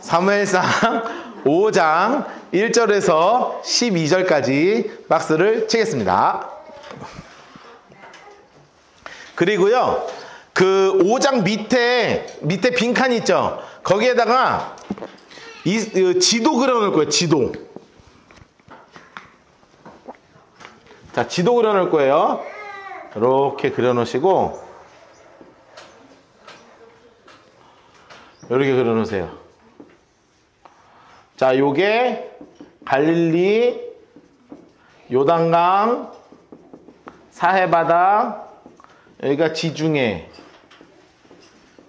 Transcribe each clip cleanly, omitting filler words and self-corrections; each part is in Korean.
사무엘상 5장 1절에서 12절까지 박스를 치겠습니다. 그리고요, 그 5장 밑에 빈칸 있죠? 거기에다가 지도 그려놓을 거예요, 지도. 자, 지도 그려놓을 거예요. 이렇게 그려놓으시고, 이렇게 그려놓으세요. 자, 요게 갈릴리, 요단강, 사해바다, 여기가 지중해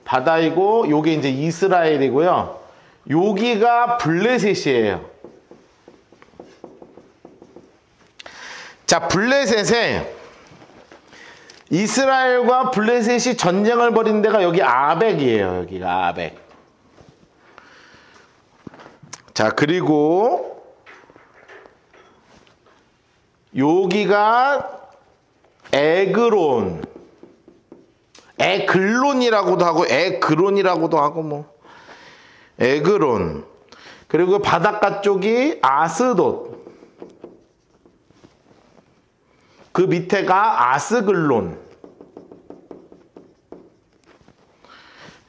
바다이고, 요게 이제 이스라엘이고요. 여기가 블레셋이에요. 자, 블레셋에 이스라엘과 블레셋이 전쟁을 벌인 데가 여기 아벡이에요. 여기가 아벡. 자, 그리고 여기가 에그론, 에글론이라고도 하고 에그론이라고도 하고 뭐 에그론. 그리고 바닷가 쪽이 아스돗. 그 밑에가 아스글론.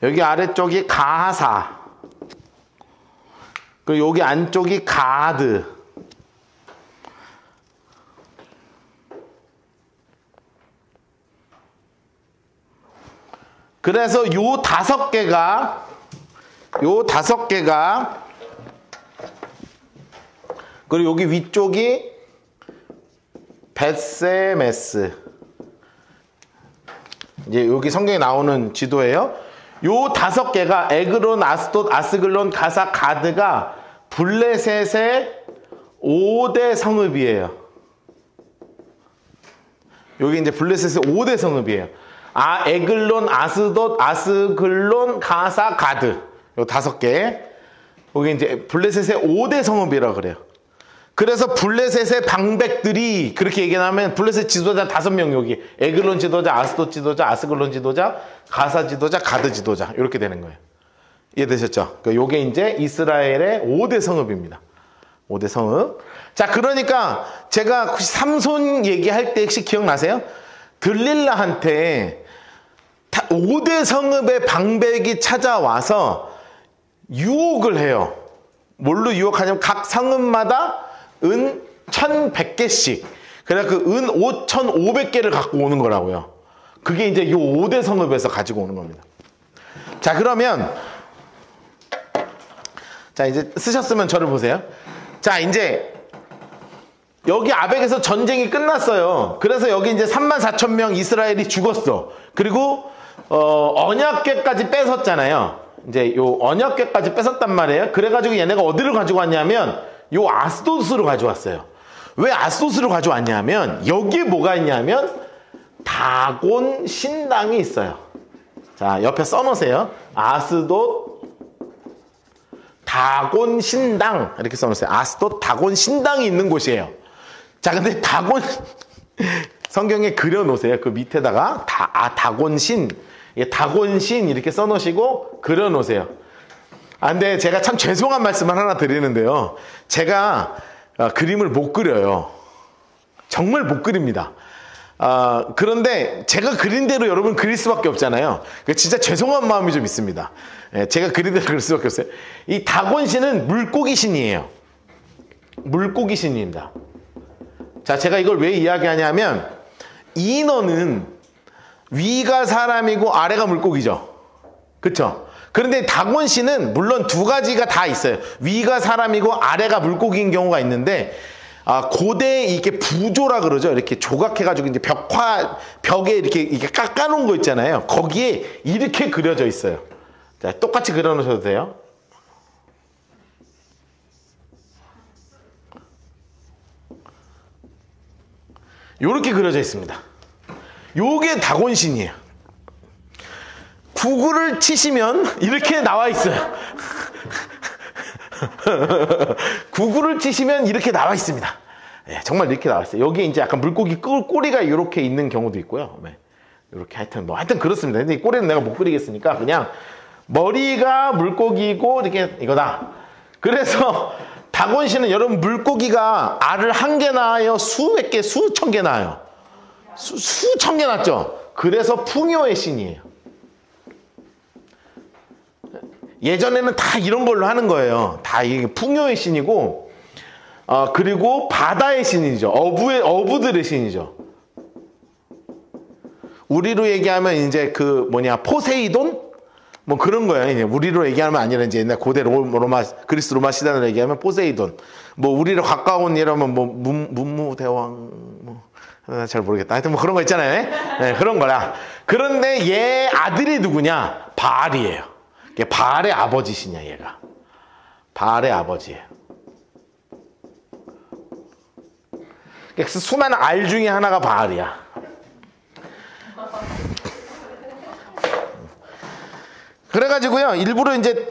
여기 아래쪽이 가사. 그리고 여기 안쪽이 가드. 그래서 요 다섯 개가 그리고 여기 위쪽이 벳세메스. 이제 여기 성경에 나오는 지도예요. 요 다섯 개가 에그론, 아스돗, 아스글론, 가사, 가드가 블레셋의 5대 성읍이에요. 여기 이제 블레셋의 5대 성읍이에요. 에글론, 아스돗, 아스글론, 가사, 가드. 요 다섯 개. 여기 이제 블레셋의 5대 성읍이라고 그래요. 그래서 블레셋의 방백들이 그렇게 얘기하면 블레셋 지도자 5명 여기. 에글론 지도자, 아스돗 지도자, 아스글론 지도자, 가사 지도자, 가드 지도자. 이렇게 되는 거예요. 이해되셨죠? 요게 이제 이스라엘의 5대 성읍입니다. 5대 성읍. 자, 그러니까 제가 혹시 삼손 얘기할 때 혹시 기억나세요? 들릴라한테 5대 성읍의 방백이 찾아와서 유혹을 해요. 뭘로 유혹하냐면 각 성읍마다 은 1100개씩. 그래 그 은 5500개를 갖고 오는 거라고요. 그게 이제 요 5대 성읍에서 가지고 오는 겁니다. 자, 그러면 자, 이제 쓰셨으면 저를 보세요. 자, 이제 여기 아벡에서 전쟁이 끝났어요. 그래서 여기 이제 34,000명 이스라엘이 죽었어. 그리고 언약궤까지 뺏었잖아요. 이제 요 언약궤까지 뺏었단 말이에요. 그래가지고 얘네가 어디를 가지고 왔냐면 요 아스돗으로 가져왔어요. 왜 아스돗으로 가져왔냐면 여기에 뭐가 있냐면 다곤 신당이 있어요. 자, 옆에 써놓으세요. 아스돗 다곤 신당 이렇게 써놓으세요. 아스돗 다곤 신당이 있는 곳이에요. 자, 근데 다곤 성경에 그려놓으세요. 그 밑에다가 다곤신, 다곤신 이렇게 써놓으시고 그려놓으세요. 근데 제가 참 죄송한 말씀을 하나 드리는데요. 제가 그림을 못 그려요. 정말 못 그립니다. 그런데 제가 그린 대로 여러분 그릴 수밖에 없잖아요. 진짜 죄송한 마음이 좀 있습니다. 제가 그린 대로 그릴 수밖에 없어요. 이 다곤신은 물고기 신이에요. 물고기 신입니다. 자, 제가 이걸 왜 이야기하냐면 인어는 위가 사람이고 아래가 물고기죠. 그쵸? 그런데 다곤신은 물론 두 가지가 다 있어요. 위가 사람이고 아래가 물고기인 경우가 있는데 고대에 이렇게 부조라 그러죠. 이렇게 조각해가지고 이제 벽에 이렇게 깎아놓은 거 있잖아요. 거기에 이렇게 그려져 있어요. 자, 똑같이 그려놓으셔도 돼요. 요렇게 그려져 있습니다. 요게 다곤신이에요. 구글을 치시면 이렇게 나와 있어요. 구글을 치시면 이렇게 나와 있습니다. 네, 정말 이렇게 나와 있어요. 여기 이제 약간 물고기 꼬리가 이렇게 있는 경우도 있고요. 네, 이렇게 하여튼 그렇습니다. 근데 이 꼬리는 내가 못 그리겠으니까 그냥 머리가 물고기고 이렇게 이거다. 그래서 다곤신은 여러분 물고기가 알을 한 개 낳아요? 수백 개, 수천 개 낳아요? 수천 개 낳죠? 그래서 풍요의 신이에요. 예전에는 다 이런 걸로 하는 거예요. 다 이게 풍요의 신이고, 그리고 바다의 신이죠. 어부들의 신이죠. 우리로 얘기하면 이제 그 포세이돈? 뭐 그런 거예요. 이제 우리로 얘기하면 아니라 이제 옛날 고대 그리스 로마 시대로 얘기하면 포세이돈. 뭐 우리로 가까운 이러면 뭐 문무대왕 잘 모르겠다. 하여튼 뭐 그런 거 있잖아요. 네, 그런 거라. 그런데 얘 아들이 누구냐? 바알이에요. 바알의 아버지시냐 얘가. 바알의 아버지예요. 그래서 수많은 알 중에 하나가 바알이야. 그래가지고요, 일부러 이제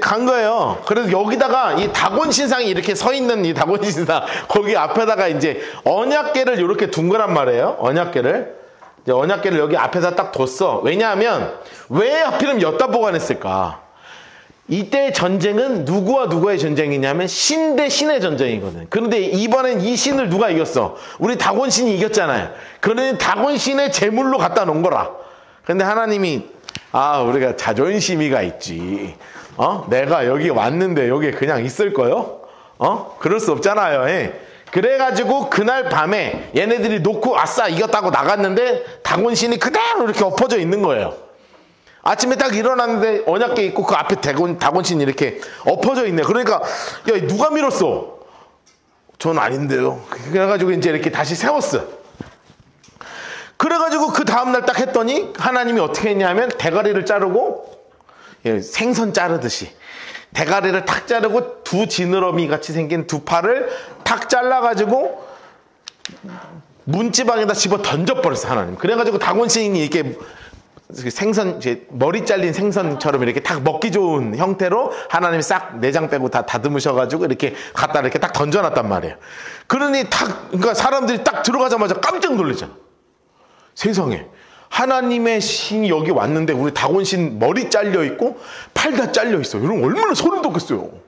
간 거예요. 그래서 여기다가 이 다곤 신상이 이렇게 서 있는 이 다곤 신상, 거기 앞에다가 이제 언약궤를 이렇게 둔 거란 말이에요. 언약궤를. 이제 언약궤를 여기 앞에다 딱 뒀어. 왜냐하면, 왜 하필이면 여기다 보관했을까? 이때 전쟁은 누구와 누구의 전쟁이냐면 신 대 신의 전쟁이거든. 그런데 이번엔 이 신을 누가 이겼어? 우리 다곤 신이 이겼잖아요. 그러니 다곤 신의 제물로 갖다 놓은 거라. 근데 하나님이 우리가 자존심이가 있지. 내가 여기 왔는데 여기 그냥 있을 거요? 그럴 수 없잖아요. 예. 그래가지고 그날 밤에 얘네들이 놓고 아싸 이겼다고 나갔는데 다곤신이 그대로 이렇게 엎어져 있는 거예요. 아침에 딱 일어났는데 언약궤 있고 그 앞에 다곤신이 이렇게 엎어져 있네. 그러니까 야 누가 밀었어? 전 아닌데요. 그래가지고 이제 이렇게 다시 세웠어. 그래가지고 그 다음날 딱 했더니 하나님이 어떻게 했냐면 대가리를 자르고 생선 자르듯이 대가리를 탁 자르고 두 지느러미 같이 생긴 두 팔을 탁 잘라가지고 문지방에다 집어 던져버렸어 하나님. 그래가지고 다곤신이 이렇게 생선 머리 잘린 생선처럼 이렇게 딱 먹기 좋은 형태로 하나님이 싹 내장 빼고 다 다듬으셔가지고 이렇게 갖다 이렇게 딱 던져놨단 말이에요. 그러니 그러니까 사람들이 딱 들어가자마자 깜짝 놀라잖아. 세상에 하나님의 신이 여기 왔는데 우리 다곤신 머리 잘려 있고 팔 다 잘려 있어. 여러분 얼마나 소름 돋겠어요.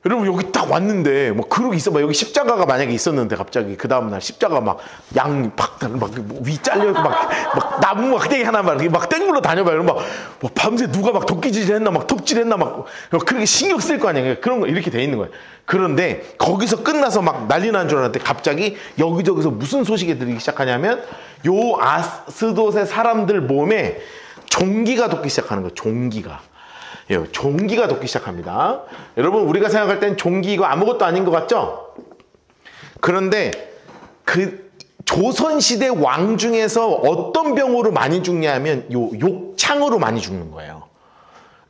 여러분 여기 딱 왔는데 뭐 그러고 있어 봐. 여기 십자가가 만약에 있었는데 갑자기 그 다음날 십자가 막 양 팍 막 위 잘려 있고 막 나무 막 땡이 하나 막 땡물로 다녀봐. 이러면 막 밤새 누가 막 도끼질 했나 막 톱질 했나 막 그렇게 신경 쓸 거 아니야. 그런 거 이렇게 돼 있는 거예요. 그런데 거기서 끝나서 막 난리 난 줄 알았는데 갑자기 여기저기서 무슨 소식이 들리기 시작하냐면 요 아스돗의 사람들 몸에 종기가 돋기 시작하는 거예요. 종기가 돋기 시작합니다. 여러분 우리가 생각할 땐 종기 이거 아무것도 아닌 것 같죠? 그런데 그 조선시대 왕 중에서 어떤 병으로 많이 죽냐면 요 욕창으로 많이 죽는 거예요.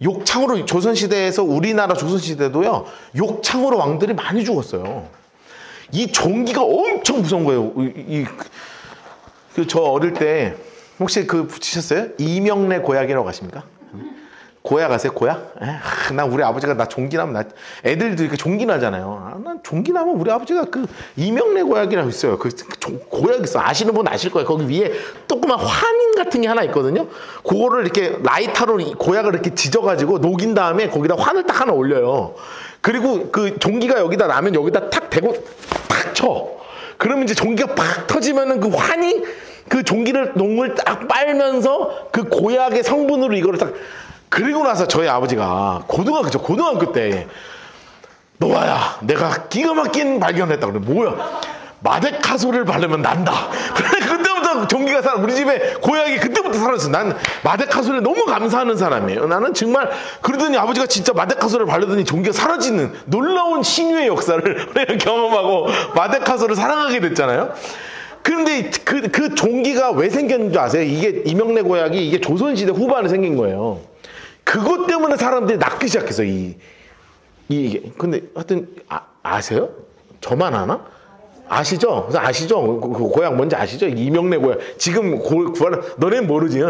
욕창으로 조선시대에서 우리나라 조선시대도요 욕창으로 왕들이 많이 죽었어요. 이 종기가 엄청 무서운 거예요. 저 어릴 때 혹시 그 붙이셨어요? 이명래 고약이라고 아십니까? 고약 아세요? 고약? 난 우리 아버지가 나 종기 나면 애들도 이렇게 종기 나잖아요. 난 종기 나면 우리 아버지가 그 이명래 고약이라고 있어요. 그 고약 있어. 아시는 분 아실 거예요. 거기 위에 조그만 환인 같은 게 하나 있거든요. 그거를 이렇게 라이터로 고약을 이렇게 지져가지고 녹인 다음에 거기다 환을 딱 하나 올려요. 그리고 그 종기가 여기다 나면 여기다 탁 대고 탁 쳐. 그러면 이제 종기가 팍 터지면은 그 환이 그 종기를 농을 딱 빨면서 그 고약의 성분으로 이거를 딱. 그리고 나서 저희 아버지가 고등학교 때 노아야 내가 기가 막힌 발견을 했다. 그래 뭐야? 마데카솔을 바르면 난다. 그래 그때부터 종기가 우리 집에 고약이 그때부터 사라졌어. 난 마데카솔에 너무 감사하는 사람이에요. 나는 정말 그러더니 아버지가 진짜 마데카솔을 바르더니 종기가 사라지는 놀라운 신유의 역사를 경험하고 마데카솔을 사랑하게 됐잖아요. 그런데 그 종기가 왜 생겼는 줄 아세요? 이게 이명래 고약이 이게 조선시대 후반에 생긴 거예요. 그것 때문에 사람들이 낫기 시작했어. 이게. 근데 하여튼, 아세요? 저만 아나? 아시죠? 아시죠? 그 고약 뭔지 아시죠? 이명래 고약. 지금 너네는 모르지?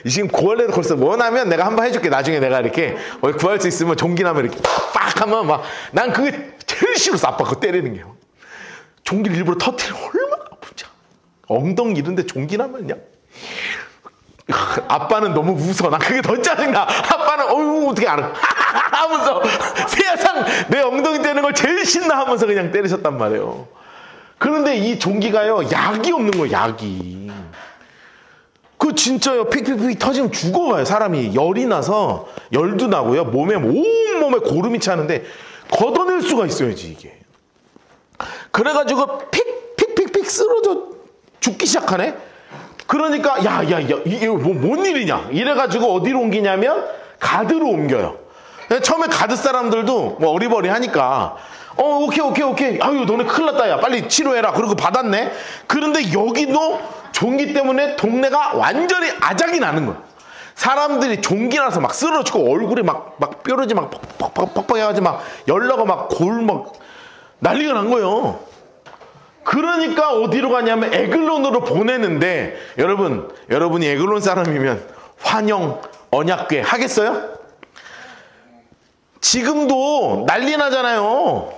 지금 고할래도 벌써 원하면 내가 한번 해줄게. 나중에 내가 이렇게 구할 수 있으면 종기 나면 이렇게 빡 하면 막, 난 그게 제일 싫었어. 아빠 그거 때리는 게. 종기를 일부러 터뜨리면 얼마나 아프지? 엉덩이 이런데 종기 나면요. 아빠는 너무 웃어. 나 그게 더 짜증나. 아빠는 어휴 어떻게 알아 하면서 세상 내 엉덩이 떼는 걸 제일 신나 하면서 그냥 때리셨단 말이에요. 그런데 이 종기가요 약이 없는 거예요. 약이. 그 진짜요 픽픽픽 터지면 죽어가요. 사람이 열이 나서 열도 나고요. 몸에 온몸에 고름이 차는데 걷어낼 수가 있어야지 이게. 그래가지고 픽픽픽픽 쓰러져 죽기 시작하네. 그러니까 이게 뭔 일이냐 이래가지고 어디로 옮기냐면 가드로 옮겨요. 처음에 가드 사람들도 뭐 어리버리하니까 오케이 아유 너네 큰일 났다 야 빨리 치료해라 그러고 받았네. 그런데 여기도 종기 때문에 동네가 완전히 아작이 나는 거야. 사람들이 종기 나서 막 쓰러지고 얼굴에 막 뾰루지 막 퍽퍽 해가지고 막 열나고 막 골 막 난리가 난 거예요. 그러니까 어디로 가냐면 에글론으로 보내는데 여러분이 에글론 사람이면 환영 언약궤 하겠어요? 지금도 난리 나잖아요.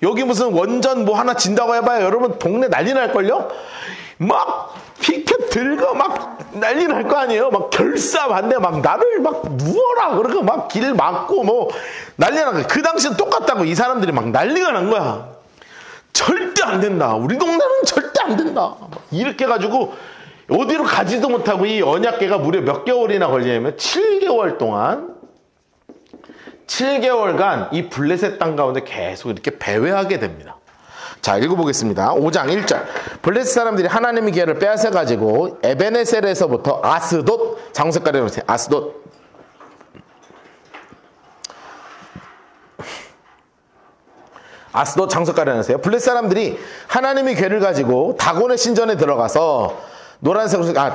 여기 무슨 원전 뭐 하나 진다고 해봐요. 여러분 동네 난리 날걸요? 막 피켓 들고 막 난리 날 거 아니에요. 막 결사반대 막 나를 막 누워라 그러고 막 길 막고 뭐 난리 난 거야. 그 당시엔 똑같다고 이 사람들이 막 난리가 난 거야. 절대 안 된다. 우리 동네는 절대 안 된다. 이렇게 해가지고 어디로 가지도 못하고 이 언약궤가 무려 몇 개월이나 걸리냐면 7개월 동안 7개월간 이 블레셋 땅 가운데 계속 이렇게 배회하게 됩니다. 자 읽어보겠습니다. 5장 1절 블레셋 사람들이 하나님의 기회를 빼앗아가지고 에베네셀에서부터 아스돗 장색가리 놓으세요. 아스돗 장색가리 놓으세요. 블레셋 사람들이 하나님의 궤를 가지고 다곤의 신전에 들어가서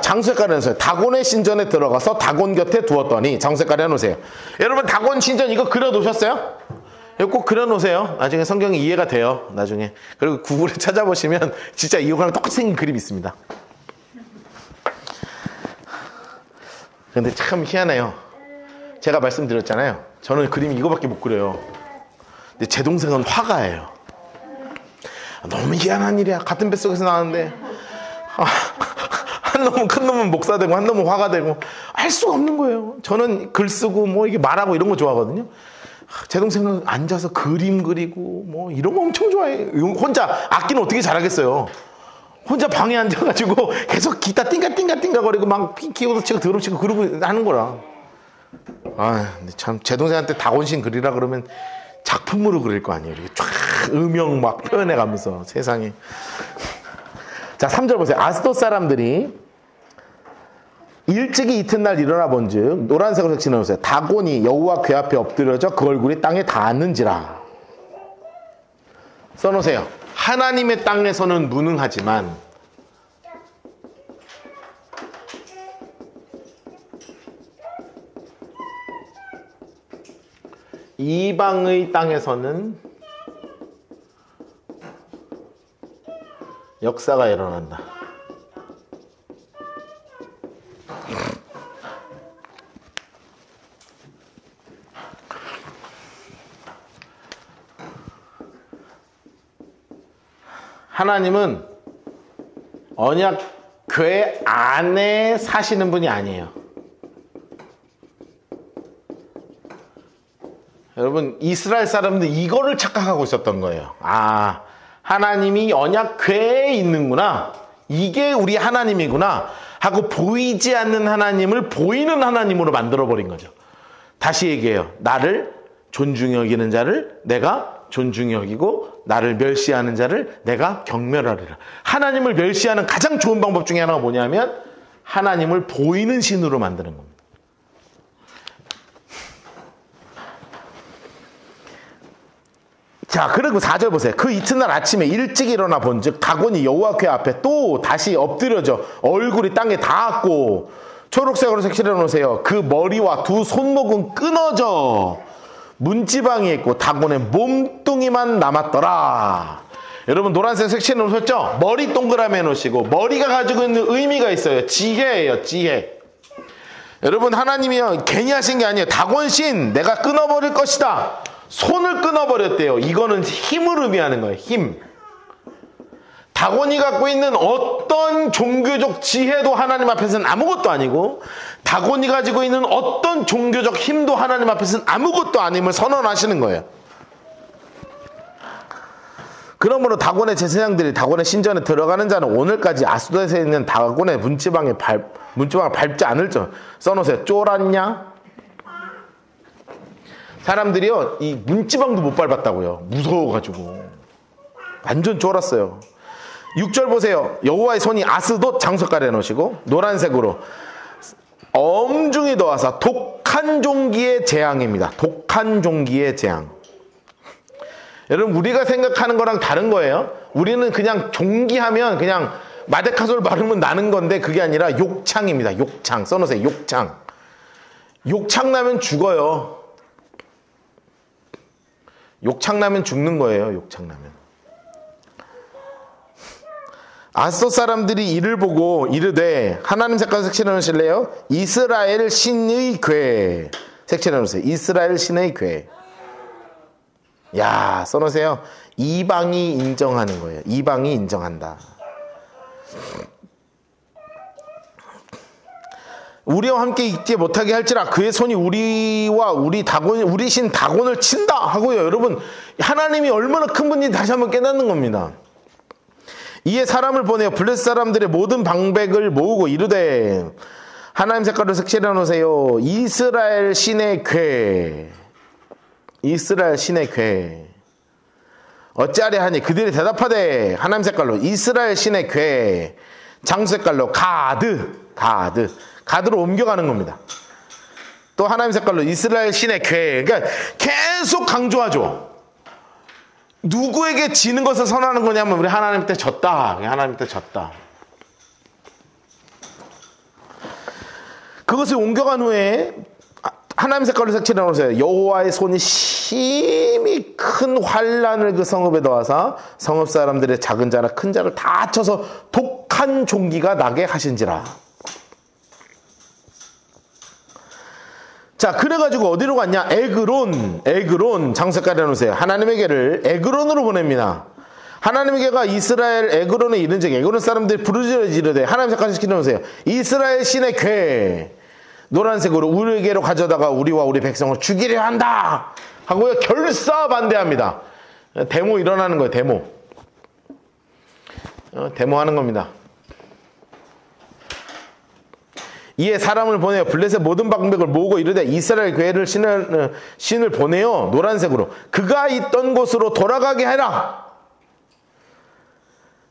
장색가리 해놓으세요. 다곤의 신전에 들어가서 다곤 곁에 두었더니 장색가리 해놓으세요. 여러분 다곤 신전 이거 그려놓으셨어요? 꼭 그려놓으세요. 나중에 성경이 이해가 돼요. 나중에. 그리고 구글에 찾아보시면 진짜 이거랑 똑같이 생긴 그림이 있습니다. 근데 참 희한해요. 제가 말씀드렸잖아요. 저는 그림이 이거밖에 못 그려요. 근데 제 동생은 화가예요. 너무 희한한 일이야. 같은 뱃속에서 나왔는데 한 놈은 큰 놈은 목사 되고 한 놈은 화가 되고 할 수가 없는 거예요. 저는 글 쓰고 뭐 이게 말하고 이런 거 좋아하거든요. 제 동생은 앉아서 그림 그리고 뭐 이런 거 엄청 좋아해. 혼자 악기는 어떻게 잘하겠어요. 혼자 방에 앉아가지고 계속 기타 띵가띵가 거리고 막 키보드 치고 드럼 치고 그러고 하는 거라. 근데 참 제 동생한테 다곤신 그리라 그러면 작품으로 그릴 거 아니에요. 이렇게 쫙 음영 막 표현해가면서 세상에. 자 3절 보세요. 아스돗 사람들이 일찍이 이튿날 일어나 본즉 노란색으로 색칠해놓으세요. 다곤이 여호와 궤 앞에 엎드려져 그 얼굴이 땅에 닿았는지라. 써놓으세요. 하나님의 땅에서는 무능하지만 이방의 땅에서는 역사가 일어난다. 하나님은 언약궤 안에 사시는 분이 아니에요. 여러분 이스라엘 사람들 이거를 착각하고 있었던 거예요. 하나님이 언약궤에 있는구나. 이게 우리 하나님이구나 하고 보이지 않는 하나님을 보이는 하나님으로 만들어버린 거죠. 다시 얘기해요. 나를 존중히 여기는 자를 내가 존중히 여기고 나를 멸시하는 자를 내가 경멸하리라. 하나님을 멸시하는 가장 좋은 방법 중에 하나가 뭐냐면 하나님을 보이는 신으로 만드는 겁니다. 자, 그리고 4절 보세요. 그 이튿날 아침에 일찍 일어나 본즉 다곤이 여호와 궤 앞에 또 다시 엎드려져 얼굴이 땅에 닿았고 초록색으로 색칠해 놓으세요. 그 머리와 두 손목은 끊어져 문지방이 있고 다곤의 몸뚱이만 남았더라. 여러분 노란색 색칠해 놓으셨죠? 머리 동그라미 해놓으시고 머리가 가지고 있는 의미가 있어요. 지혜예요. 지혜. 여러분 하나님이 괜히 하신 게 아니에요. 다곤신 내가 끊어버릴 것이다. 손을 끊어버렸대요. 이거는 힘을 의미하는 거예요. 힘. 다곤이 갖고 있는 어떤 종교적 지혜도 하나님 앞에서는 아무것도 아니고 다곤이 가지고 있는 어떤 종교적 힘도 하나님 앞에서는 아무것도 아님을 선언하시는 거예요. 그러므로 다곤의 제사장들이 다곤의 신전에 들어가는 자는 오늘까지 아스돗에 있는 다곤의 문지방을 밟지 않을 줄 써놓으세요. 쫄았냐? 사람들이요 이 문지방도 못 밟았다고요. 무서워가지고 완전 쫄았어요. 6절 보세요. 여호와의 손이 아스돗 장소 가려놓으시고 노란색으로 엄중히 더하사 독한 종기의 재앙입니다. 독한 종기의 재앙. 여러분 우리가 생각하는 거랑 다른 거예요. 우리는 그냥 종기하면 그냥 마데카솔 바르면 나는 건데 그게 아니라 욕창입니다. 욕창 써놓으세요. 욕창. 욕창 나면 죽어요. 욕창 나면 죽는 거예요. 욕창 나면. 아스돗 사람들이 이를 보고 이르되 하나님 색깔 색칠해 놓으실래요? 이스라엘 신의 궤 색칠해 놓으세요. 이스라엘 신의 궤. 야 써놓으세요. 이방이 인정하는 거예요. 이방이 인정한다. 우리와 함께 있지 못하게 할지라 그의 손이 우리와 우리 신 다곤을 친다 하고요. 여러분 하나님이 얼마나 큰 분인지 다시 한번 깨닫는 겁니다. 이에 사람을 보내어 블레셋 사람들의 모든 방백을 모으고 이르되 하나님 색깔로 색칠해 놓으세요. 이스라엘 신의 궤. 이스라엘 신의 궤. 어찌하려 하니 그들이 대답하되 하나님 색깔로 이스라엘 신의 궤. 장수 색깔로 가드로 옮겨가는 겁니다. 또 하나님 색깔로 이스라엘 신의 궤. 그러니까 계속 강조하죠. 누구에게 지는 것을 선언하는 거냐면 우리 하나님 때 졌다. 하나님 때 졌다. 그것을 옮겨간 후에 하나님 색깔로 색칠해 놓으세요. 여호와의 손이 심히 큰 환란을 그 성읍에 넣어서 성읍 사람들의 작은 자나 큰 자를 다 쳐서 독한 종기가 나게 하신지라. 자, 그래가지고 어디로 갔냐? 에그론 장색깔해 놓으세요. 하나님에게를 에그론으로 보냅니다. 하나님에게가 이스라엘 에그론에 이른즉 에그론 사람들이 부르짖으되 하나님 색깔 시켜 놓으세요. 이스라엘 신의 궤 노란색으로 우리에게로 가져다가 우리와 우리 백성을 죽이려 한다 하고요. 결사 반대합니다. 데모 일어나는 거예요. 데모하는 겁니다. 이에 사람을 보내어 블레셋 모든 방백을 모으고 이르되 이스라엘 궤를 신을 보내어 노란색으로 그가 있던 곳으로 돌아가게 해라.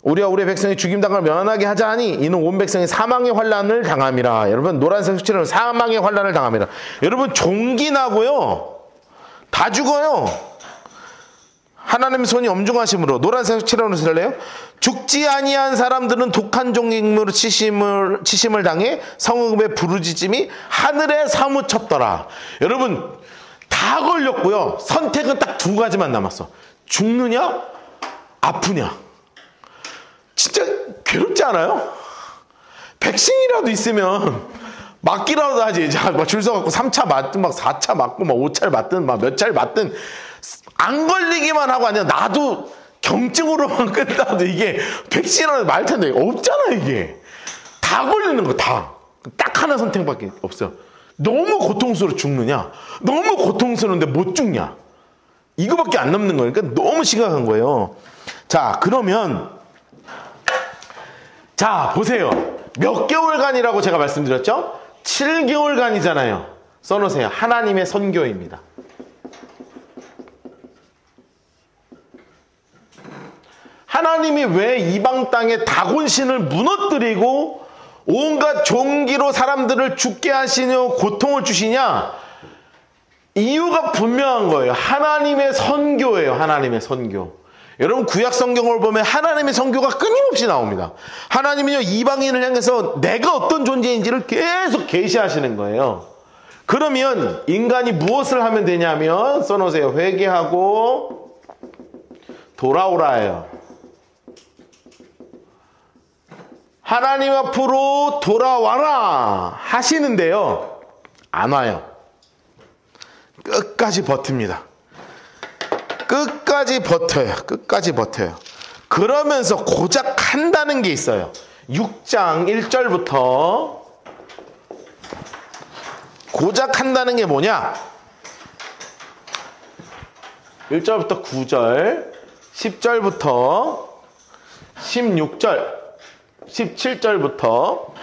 우리와 우리 백성이 죽임당을 면하게 하자 하니 이는 온 백성이 사망의 환란을 당함이라. 여러분 노란색 색칠은 사망의 환란을 당함이라. 여러분 종기 나고요. 다 죽어요. 하나님의 손이 엄중하심으로 노란색 색칠을 하실래요? 죽지 아니한 사람들은 독한 종기로 치심을 당해 성읍의 부르짖음이 하늘에 사무쳤더라. 여러분 다 걸렸고요. 선택은 딱 두 가지만 남았어. 죽느냐 아프냐. 진짜 괴롭지 않아요? 백신이라도 있으면 맞기라도 하지. 줄 서갖고 3차 맞든 막 4차 맞고 막 5차를 맞든 막 몇 차를 맞든 안 걸리기만 하고 아니야. 나도 경증으로만 끝나도 이게 백신이라도 말 텐데 없잖아. 이게 다 걸리는 거 다. 딱 하나 선택밖에 없어요. 너무 고통스러워 죽느냐 너무 고통스러운데 못 죽냐 이거밖에 안 남는 거니까 너무 심각한 거예요. 자 그러면 자 보세요. 몇 개월간이라고 제가 말씀드렸죠? 7개월간이잖아요. 써놓으세요. 하나님의 선교입니다. 하나님이 왜 이방 땅에 다곤신을 무너뜨리고 온갖 종기로 사람들을 죽게 하시며 고통을 주시냐? 이유가 분명한 거예요. 하나님의 선교예요. 하나님의 선교. 여러분 구약 성경을 보면 하나님의 선교가 끊임없이 나옵니다. 하나님은요 이방인을 향해서 내가 어떤 존재인지를 계속 계시하시는 거예요. 그러면 인간이 무엇을 하면 되냐면 써놓으세요. 회개하고 돌아오라예요. 하나님 앞으로 돌아와라 하시는데요. 안 와요. 끝까지 버팁니다. 끝까지 버텨요. 그러면서 고작 한다는 게 있어요. 6장 1절부터 고작 한다는 게 뭐냐? 1절부터 9절, 10절부터 16절, 17절부터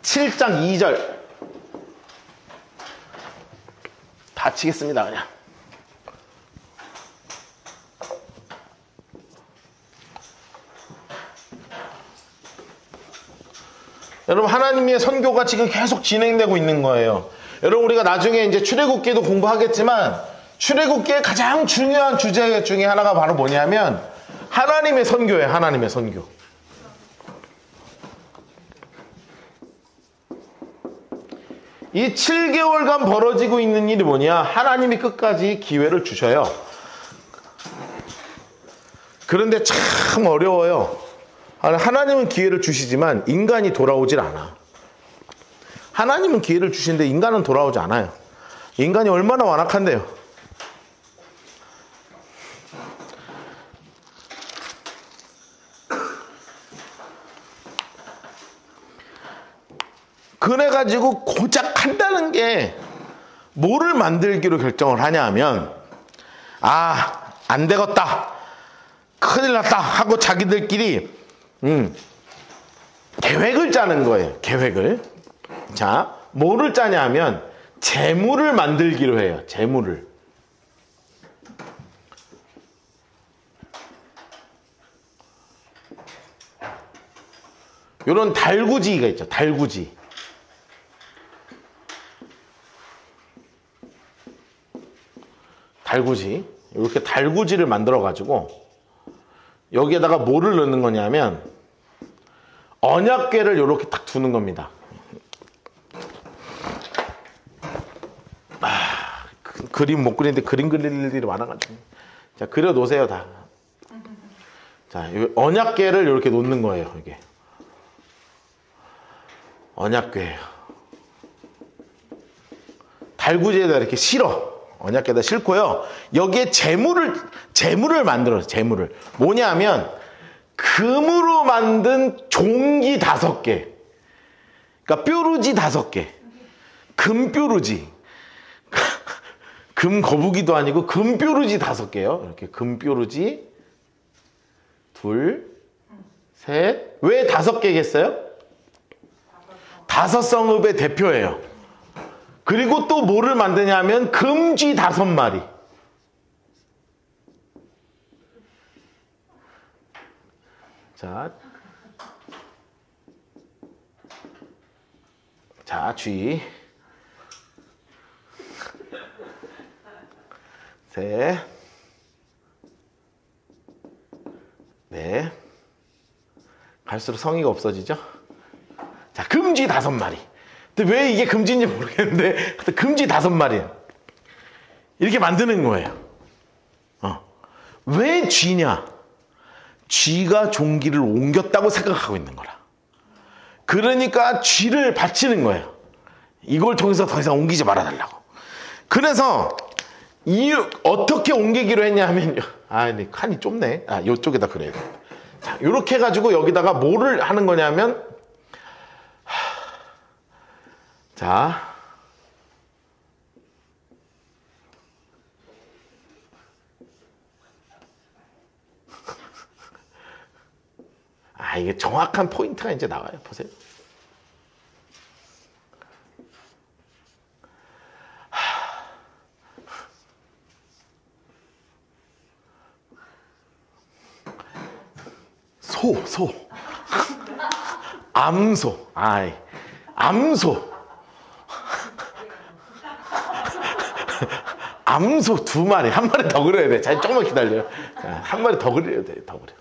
7장 2절 다 치겠습니다. 그냥 여러분, 하나님의 선교가 지금 계속 진행되고 있는 거예요. 여러분, 우리가 나중에 이제 출애굽기도 공부하겠지만 출애굽기의 가장 중요한 주제 중에 하나가 바로 뭐냐면 하나님의 선교예요. 하나님의 선교. 이 7개월간 벌어지고 있는 일이 뭐냐? 하나님이 끝까지 기회를 주셔요. 그런데 참 어려워요. 하나님은 기회를 주시지만 인간이 돌아오질 않아. 하나님은 기회를 주시는데 인간은 돌아오지 않아요. 인간이 얼마나 완악한데요. 그래가지고 고작 한다는 게 뭐를 만들기로 결정을 하냐 하면 안 되겠다, 큰일 났다 하고 자기들끼리 계획을 짜는 거예요. 계획을. 자, 뭐를 짜냐 하면 재물을 만들기로 해요. 재물을. 요런 달구지가 있죠. 달구지. 달구지. 이렇게 달구지를 만들어 가지고 여기에다가 뭐를 넣는 거냐면 언약궤를 이렇게 딱 두는 겁니다. 그림 못 그리는데 그림 그릴 일이 많아가지고. 자, 그려 놓으세요, 다. 자, 언약궤를 이렇게 놓는 거예요, 이게. 언약궤예요. 달구지에다 이렇게 실어. 언약궤에다 싣고요. 여기에 재물을 만들어요. 재물을. 뭐냐면 금으로 만든 종기 5개. 그러니까 뾰루지 5개. 금뾰루지. 금 거북이도 아니고 금뾰루지 5개요. 이렇게 금뾰루지. 둘, 셋. 왜 5개겠어요? 5성읍의 대표예요. 그리고 또 뭐를 만드냐면 금쥐 5마리. 자, 쥐. 셋. 넷. 갈수록 성의가 없어지죠? 자, 금쥐 5마리. 근데 왜 이게 금지인지 모르겠는데 금지 5마리야. 이렇게 만드는 거예요. 왜 쥐냐? 쥐가 종기를 옮겼다고 생각하고 있는 거라. 그러니까 쥐를 바치는 거예요. 이걸 통해서 더 이상 옮기지 말아달라고. 그래서 어떻게 옮기기로 했냐면 근데 칸이 좁네. 이쪽에다 그래야 돼. 자, 이렇게 해가지고 여기다가 뭐를 하는 거냐면 자, 이게 정확한 포인트가 이제 나와요. 보세요. 소. 암소. 암소. 암소 2마리. 1마리 더 그려야 돼. 자, 조금만 기다려요. 자, 1마리 더 그려야 돼. 더 그려.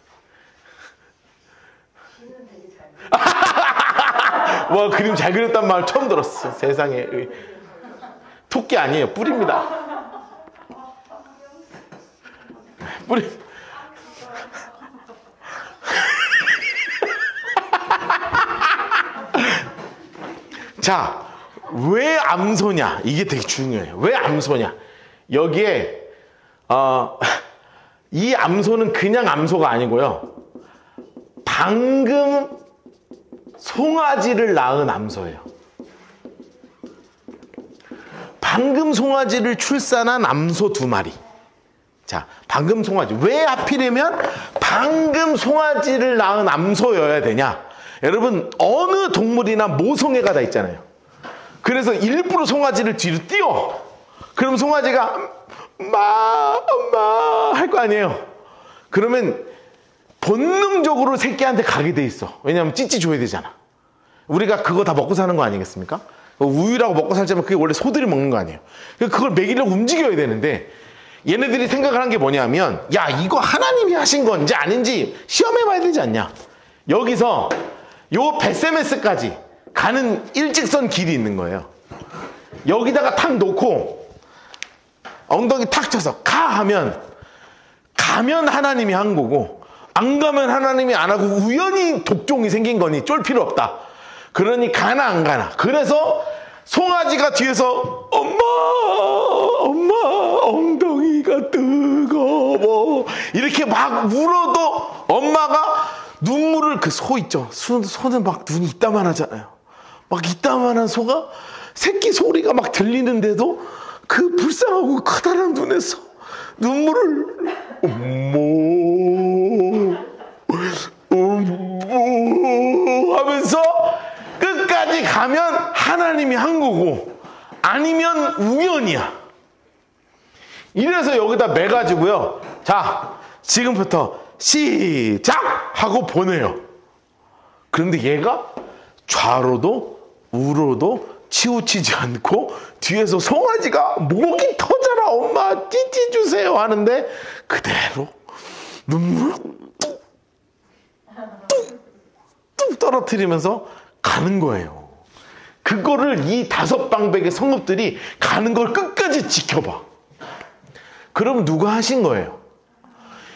와, 그림 잘 그렸단 말 처음 들었어. 세상에. 토끼 아니에요. 뿔입니다. 뿔이. 자, 왜 암소냐? 이게 되게 중요해요. 왜 암소냐? 여기에 이 암소는 그냥 암소가 아니고요. 방금 송아지를 낳은 암소예요. 방금 송아지를 출산한 암소 2마리. 자, 방금 송아지. 왜 하필이면 방금 송아지를 낳은 암소여야 되냐? 여러분, 어느 동물이나 모성애가 다 있잖아요. 그래서 일부러 송아지를 뒤로 띄워. 그럼 송아지가 엄마 할 거 아니에요. 그러면 본능적으로 새끼한테 가게 돼 있어. 왜냐하면 찌찌 줘야 되잖아. 우리가 그거 다 먹고 사는 거 아니겠습니까? 우유라고 먹고 살자면 그게 원래 소들이 먹는 거 아니에요. 그걸 먹이려고 움직여야 되는데 얘네들이 생각을 한 게 뭐냐면, 야, 이거 하나님이 하신 건지 아닌지 시험해봐야 되지 않냐. 여기서 요 베세메스까지 가는 일직선 길이 있는 거예요. 여기다가 탁 놓고 엉덩이 탁 쳐서 가 하면 가면 하나님이 한 거고, 안 가면 하나님이 안 하고 우연히 독종이 생긴 거니 쫄 필요 없다. 그러니 가나 안 가나. 그래서 송아지가 뒤에서 엄마 엉덩이가 뜨거워 이렇게 막 울어도 엄마가 눈물을, 그 소 있죠. 소는 막 눈이 이따만 하잖아요. 막 이따만한 소가 새끼 소리가 막 들리는데도 그 불쌍하고 커다란 눈에서 눈물을 하면서 끝까지 가면 하나님이 한 거고 아니면 우연이야. 이래서 여기다 매가지고요. 자, 지금부터 시작! 하고 보내요. 그런데 얘가 좌로도 우로도 치우치지 않고 뒤에서 송아지가 목이 터져라 엄마 찌찌 주세요 하는데 그대로 눈물 뚝 떨어뜨리면서 가는 거예요. 그거를 이 5방백의 성읍들이 가는 걸 끝까지 지켜봐. 그럼 누가 하신 거예요?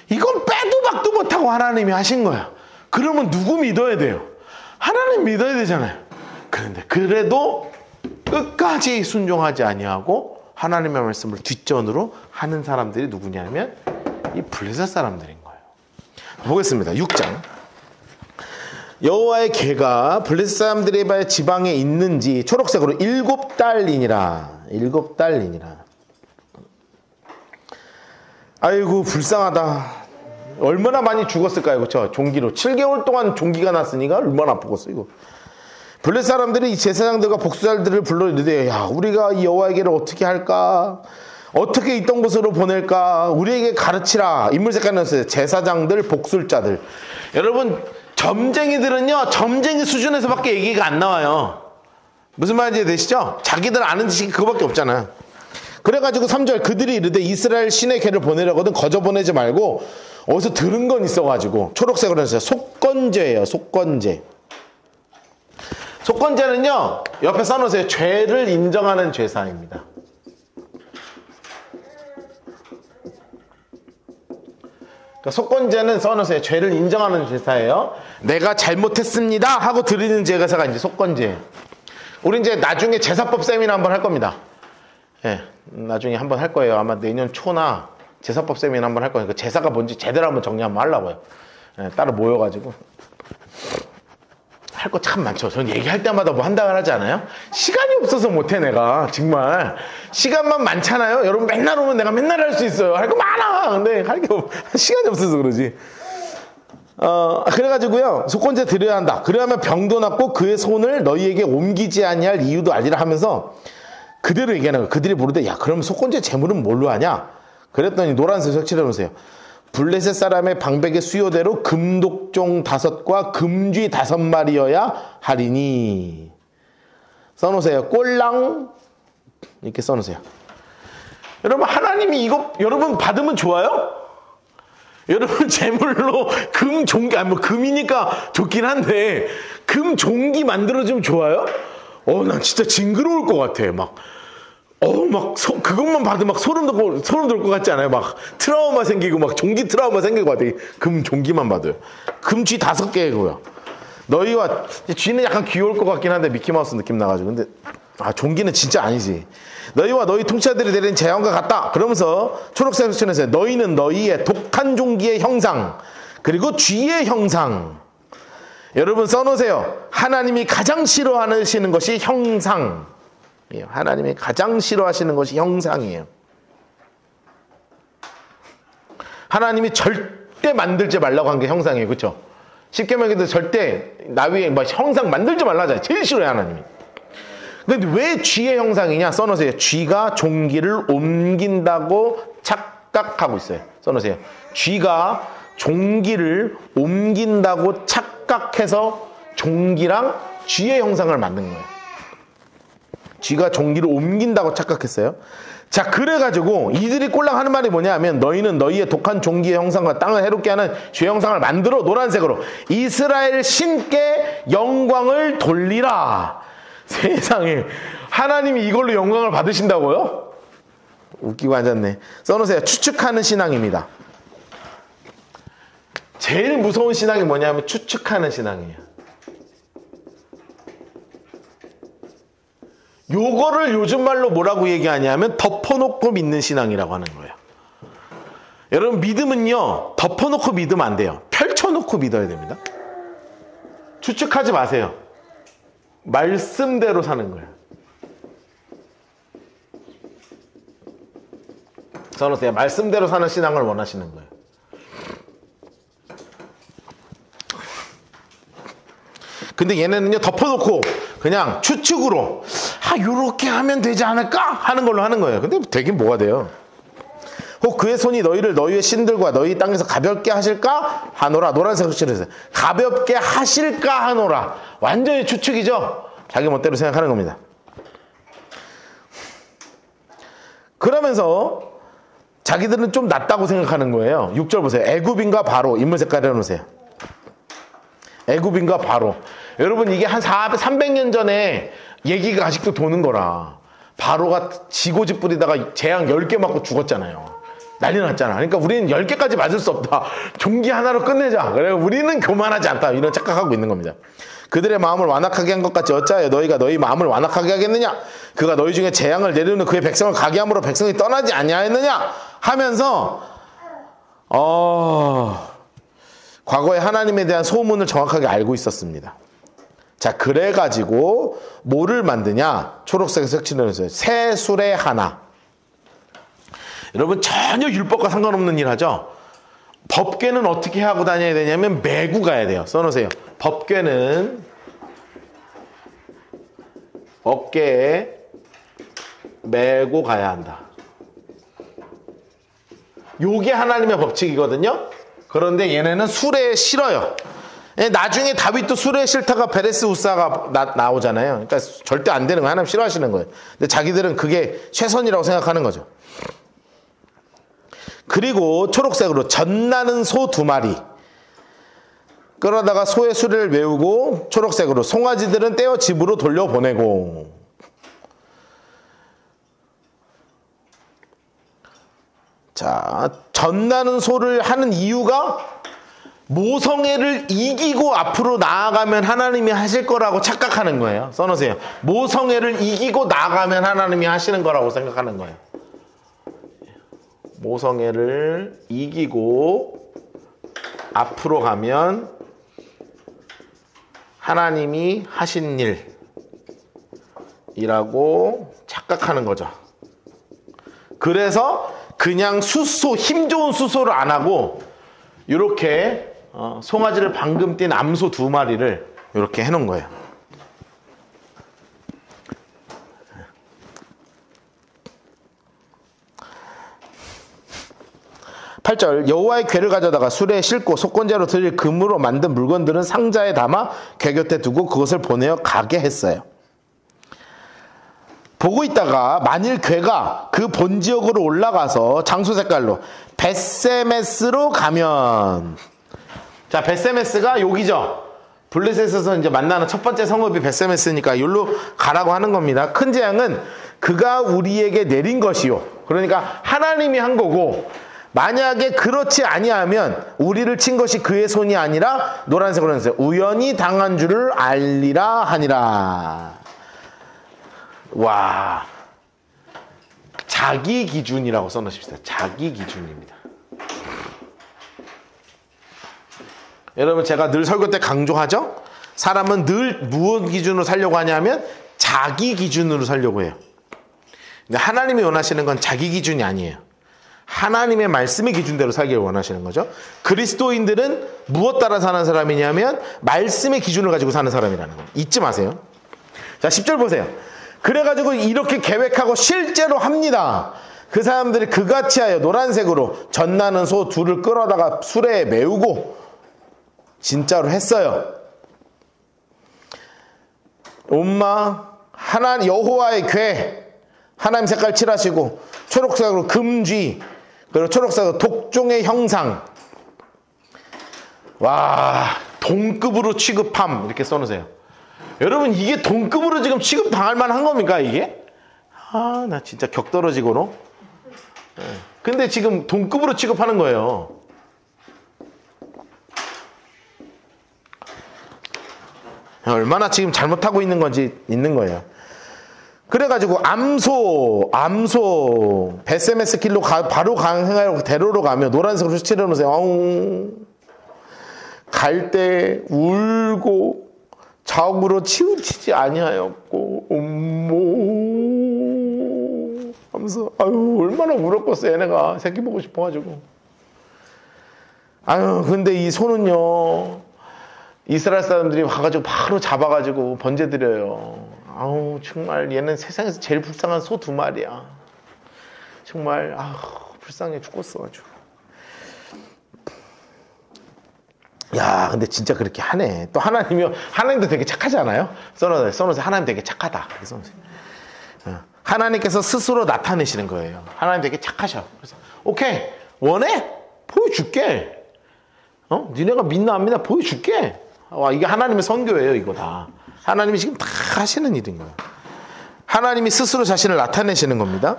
이건 빼도 박도 못하고 하나님이 하신 거야. 그러면 누구 믿어야 돼요? 하나님 믿어야 되잖아요. 그런데 그래도 끝까지 순종하지 아니하고 하나님의 말씀을 뒷전으로 하는 사람들이 누구냐면 이 블레셋 사람들인 거예요. 보겠습니다. 6장. 여호와의 개가 블레셋 사람들의 지방에 있는지 초록색으로 7달이니라. 7달이니라. 아이고 불쌍하다. 얼마나 많이 죽었을까요? 그렇죠? 종기로 7개월 동안 종기가 났으니까 얼마나 아프겠어 이거. 블레셋 사람들이 이 제사장들과 복수자들을 불러 이르되, 야, 우리가 이 여호와의 개를 어떻게 할까? 어떻게 있던 곳으로 보낼까? 우리에게 가르치라. 인물 색깔이 나왔어요. 제사장들, 복술자들. 여러분, 점쟁이들은요, 점쟁이 수준에서밖에 얘기가 안 나와요. 무슨 말인지 되시죠? 자기들 아는 지식이 그거밖에 없잖아요. 그래가지고 3절, 그들이 이르되 이스라엘 신의 개를 보내려거든 거저 보내지 말고, 어디서 들은 건 있어가지고 초록색으로 했어요. 속건제예요. 속건제. 속건제는요, 옆에 써놓으세요. 죄를 인정하는 제사입니다. 그러니까 속건제는 써놓으세요. 죄를 인정하는 제사예요. 내가 잘못했습니다 하고 드리는 제사가 이제 속건제예요. 우리 이제 나중에 제사법 세미나 한번 할 겁니다. 예, 나중에 한번 할 거예요. 아마 내년 초나 제사법 세미나 한번 할 거니까 제사가 뭔지 제대로 한번 정리 한번 하려고요. 예, 따로 모여가지고 할 거 참 많죠. 전 얘기할 때마다 뭐 한다고 하지 않아요? 시간이 없어서 못해 내가. 정말 시간만 많잖아요. 여러분 맨날 오면 내가 맨날 할 수 있어요. 할 거 많아. 근데 할 게 시간이 없어서 그러지. 그래가지고요, 속건제 드려야 한다. 그래야만 병도 낫고 그의 손을 너희에게 옮기지 아니할 이유도 알리라 하면서 그대로 얘기하는 거예요. 그들이 부르되, 야, 그럼 속건제 제물은 뭘로 하냐? 그랬더니 노란색 색칠해 놓으세요. 블레셋 사람의 방백의 수요대로 금독종 5과 금쥐 5마리여야 하리니. 써놓으세요. 꼴랑 이렇게 써놓으세요. 여러분, 하나님이 이거 여러분 받으면 좋아요? 여러분 제물로 금 종기, 아니 뭐 금이니까 좋긴 한데 금 종기 만들어주면 좋아요? 난 진짜 징그러울 것 같아. 막 그것만 봐도 막 소름 돋을 것 같지 않아요? 막 트라우마 생기고 막 종기 트라우마 생길 것 같아. 금 종기만 봐도요. 금쥐 5개고요. 너희와 쥐는 약간 귀여울 것 같긴 한데 미키마우스 느낌 나가지고. 근데 아, 종기는 진짜 아니지. 너희와 너희 통치자들이 내린 재앙과 같다. 그러면서 초록색 흑천에서 너희는 너희의 독한 종기의 형상, 그리고 쥐의 형상. 여러분 써놓으세요. 하나님이 가장 싫어하시는 것이 형상. 하나님이 가장 싫어하시는 것이 형상이에요. 하나님이 절대 만들지 말라고 한 게 형상이에요. 그렇죠? 십계명에도 절대 나 위에 뭐 형상 만들지 말라 하잖아요. 제일 싫어요, 하나님이. 근데 왜 쥐의 형상이냐? 써놓으세요. 쥐가 종기를 옮긴다고 착각하고 있어요. 써놓으세요. 쥐가 종기를 옮긴다고 착각해서 종기랑 쥐의 형상을 만든 거예요. 쥐가 종기를 옮긴다고 착각했어요. 자, 그래가지고 이들이 꼴랑 하는 말이 뭐냐 하면 너희는 너희의 독한 종기의 형상과 땅을 해롭게 하는 쥐의 형상을 만들어 노란색으로 이스라엘 신께 영광을 돌리라. 세상에, 하나님이 이걸로 영광을 받으신다고요? 웃기고 앉았네. 써놓으세요. 추측하는 신앙입니다. 제일 무서운 신앙이 뭐냐면 추측하는 신앙이에요. 요거를 요즘 말로 뭐라고 얘기하냐면 덮어놓고 믿는 신앙이라고 하는 거예요. 여러분, 믿음은요, 덮어놓고 믿으면 안 돼요. 펼쳐놓고 믿어야 됩니다. 추측하지 마세요. 말씀대로 사는 거예요. 써놓으세요. 말씀대로 사는 신앙을 원하시는 거예요. 근데 얘네는요, 덮어놓고 그냥 추측으로 요렇게 하면 되지 않을까 하는 걸로 하는 거예요. 근데 되긴 뭐가 돼요. 혹 그의 손이 너희를 너희의 신들과 너희 땅에서 가볍게 하실까 하노라. 노란색 칠해서 가볍게 하실까 하노라. 완전히 추측이죠. 자기 멋대로 생각하는 겁니다. 그러면서 자기들은 좀 낫다고 생각하는 거예요. 6절 보세요. 애굽인과 바로. 인물 색깔 해놓으세요. 애굽인과 바로. 여러분, 이게 한 300년 전에 얘기가 아직도 도는 거라. 바로가 지고집 부리다가 재앙 10개 맞고 죽었잖아요. 난리 났잖아. 그러니까 우리는 10개까지 맞을 수 없다. 종기 하나로 끝내자. 그래서 우리는 교만하지 않다. 이런 착각하고 있는 겁니다. 그들의 마음을 완악하게 한 것 같이 어찌하여 너희가 너희 마음을 완악하게 하겠느냐? 그가 너희 중에 재앙을 내리는 그의 백성을 가게 함으로 백성이 떠나지 아니하였느냐? 하면서 과거에 하나님에 대한 소문을 정확하게 알고 있었습니다. 자, 그래가지고 뭐를 만드냐? 초록색 색칠을 새 수레 하나. 여러분, 전혀 율법과 상관없는 일 하죠? 법궤는 어떻게 하고 다녀야 되냐면 메고 가야 돼요. 써놓으세요. 법궤는 어깨에 메고 가야 한다. 요게 하나님의 법칙이거든요. 그런데 얘네는 수레에 실어요. 나중에 다윗도 수레에 실다가 베레스 우사가 나오잖아요. 그러니까 절대 안 되는 거 하나님 싫어하시는 거예요. 근데 자기들은 그게 최선이라고 생각하는 거죠. 그리고 초록색으로 젖나는 소 2마리. 끌어다가 소의 수레를 메우고 초록색으로 송아지들은 떼어 집으로 돌려보내고. 자, 젖나는 소를 하는 이유가 모성애를 이기고 앞으로 나아가면 하나님이 하실 거라고 착각하는 거예요. 써놓으세요. 모성애를 이기고 나아가면 하나님이 하시는 거라고 생각하는 거예요. 모성애를 이기고 앞으로 가면 하나님이 하신 일이라고 착각하는 거죠. 그래서 그냥 수소, 힘 좋은 수소를 안 하고 이렇게 송아지를 방금 뛴 암소 2마리를 이렇게 해놓은 거예요. 8절 여호와의 궤를 가져다가 수레에 싣고 속건제로 드릴 금으로 만든 물건들은 상자에 담아 궤 곁에 두고 그것을 보내어 가게 했어요. 보고 있다가 만일 궤가 그 본지역으로 올라가서 장소 색깔로 벳세메스로 가면, 자, 벳세메스가 여기죠. 블레셋에서 이제 만나는 첫 번째 성읍이 벳세메스니까 여기로 가라고 하는 겁니다. 큰 재앙은 그가 우리에게 내린 것이요. 그러니까 하나님이 한 거고, 만약에 그렇지 아니하면 우리를 친 것이 그의 손이 아니라 노란색으로 했어요. 우연히 당한 줄을 알리라 하니라. 와, 자기 기준이라고 써놓으십시다. 자기 기준입니다. 여러분, 제가 늘 설교 때 강조하죠? 사람은 늘 무엇 기준으로 살려고 하냐면 자기 기준으로 살려고 해요. 근데 하나님이 원하시는 건 자기 기준이 아니에요. 하나님의 말씀의 기준대로 살기를 원하시는 거죠. 그리스도인들은 무엇 따라 사는 사람이냐면 말씀의 기준을 가지고 사는 사람이라는 거 잊지 마세요. 자, 10절 보세요. 그래가지고 이렇게 계획하고 실제로 합니다. 그 사람들이 그같이 하여 노란색으로 젖나는 소 둘을 끌어다가 수레에 메우고 진짜로 했어요. 엄마 하나님 여호와의 궤 하나님 색깔 칠하시고 초록색으로 금쥐 그리고 초록색으로 독종의 형상. 와, 동급으로 취급함 이렇게 써놓으세요. 여러분, 이게 동급으로 지금 취급당할 만한 겁니까 이게? 아, 나 진짜 격 떨어지고로. 근데 지금 동급으로 취급하는 거예요. 얼마나 지금 잘못하고 있는 건지 있는 거예요. 그래가지고 암소 베세메스 길로 바로 강행하려고 대로로 가며 노란색으로 칠해놓으세요. 갈 때 울고 자욱으로 치우치지 아니하였고 하면서 아유 얼마나 울었겠어 얘네가 새끼 보고 싶어가지고. 아유 근데 이 소는요 이스라엘 사람들이 와가지고 바로 잡아가지고 번제드려요. 아우 정말 얘는 세상에서 제일 불쌍한 소 2마리야. 정말 아우 불쌍해 죽겠어가지고. 야 근데 진짜 그렇게 하네. 또 하나님도 되게 착하지 않아요? 써놓으세요. 하나님 되게 착하다. 써놓으세요. 하나님께서 스스로 나타내시는 거예요. 하나님 되게 착하셔. 그래서 오케이 원해? 보여줄게. 니네가 믿나 안 믿나 보여줄게. 와 이게 하나님의 선교예요. 이거 다 하나님이 지금 다 하시는 일인 거예요. 하나님이 스스로 자신을 나타내시는 겁니다.